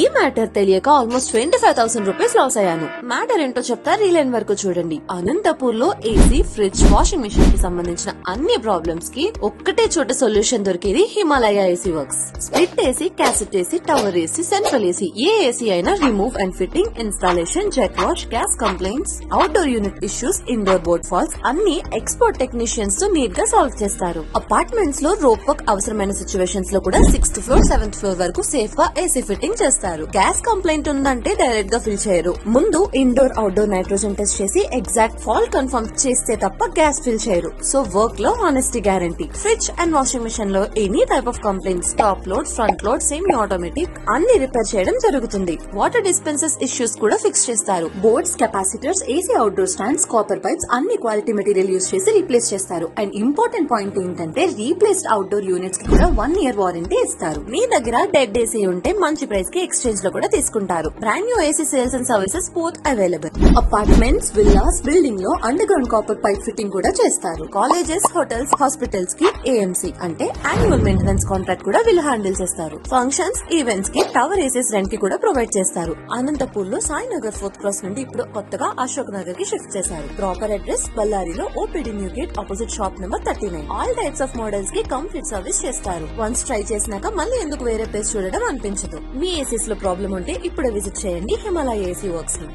ఈ మ్యాటర్ తెలియక almost 25,000 rupees loss అయ్యాను. మ్యాటర్ ఏంటో చెప్తా, రీలైన్ వరకు చూడండి. అనంతపూర్ లో ఏసీ, ఫ్రిడ్జ్, వాషింగ్ మిషన్ కి సంబంధించిన అన్ని ప్రాబ్లమ్స్ కి ఒక్కటే చోట సొల్యూషన్ దొరికేది Himalaya AC works. Split AC, cassette AC, tower AC, central AC, ఏ ఏసీ అయినా remove and fitting, installation, jet wash, gas complaints, outdoor unit issues, indoor board faults అన్ని ఎక్స్పర్ట్ టెక్నీషియన్స్ తో నీట్ గా సాల్వ్ చేస్తారు. అపార్ట్మెంట్స్ లో rope work అవసరమైన situations లో కూడా 6th ఫ్లోర్ 7th ఫ్లోర్ వరకు సేఫ్ గా ఏసీ ఫిట్టింగ్ చేస్తారు. గ్యాస్ కంప్లైంట్ ఉందంటే డైరెక్ట్ గా ఫిల్ చేయరు. ముందు ఇండోర్ అవుట్డోర్ నైట్రోజన్ టెస్ట్ చేసి ఎగ్జాక్ట్ ఫాల్ట్ కన్ఫర్మ్ చేస్తే తప్ప గ్యాస్ ఫిల్ చేయరు. సో వర్క్ లో honesty guarantee. Fridge and washing machine లో any type of complaints, top load, front load, semi automatic అన్ని రిపేర్ చేయడం జరుగుతుంది. వాటర్ డిస్పెన్సర్స్ ఇష్యూస్ కూడా ఫిక్స్ చేస్తారు. Boards, capacitors, AC outdoor stands, copper pipes అన్ని quality material use చేసి replace చేస్తారు. And important point ఏంటంటే రీప్లేస్డ్ అవుట్డోర్ యూనిట్స్ కి కూడా 1 year వారంటీ ఇస్తారు. మీ దగ్గర డెడ్ ఏసీ ఉంటే మంచి ప్రైస్ కి ఎక్స్చేంజ్ లో కూడా తీసుకుంటారు. Brand new AC sales and services both available. Apartments, villas, building లో underground copper pipe fitting కూడా చేస్తారు. కాలేజెస్, హోటల్స్, హాస్పిటల్స్ కి ఏఎంసీ అంటే యాన్యువల్ మెయింటెనెన్స్ కాంట్రాక్ట్ కూడా వీళ్ళు హ్యాండిల్ చేస్తారు. ఫంక్షన్స్, ఈవెంట్స్ కి టవర్ ఏసీస్ రెంట్ కి కూడా ప్రొవైడ్ చేస్తారు. అనంతపూర్ లో సాయినగర్ 4th క్రాస్ నుండి ఇప్పుడు కొత్తగా అశోక్ నగర్ కి షిఫ్ట్ చేశారు. ప్రాపర్ అడ్రస్ బళ్ళారిలో OPD new gate opposite shop number 39. All types of models కి కంప్లీట్ సర్వీస్ చేస్తారు. వన్స్ ట్రై చేసినాక మళ్ళీ ఎందుకు వేరే ప్లేస్ చూడడం అనిపించదు. మీ ఏసీస్ లో ప్రాబ్లం ఉంటే ఇప్పుడే విజిట్ చేయండి హిమాలయ ఏసీ వర్క్స్ ని.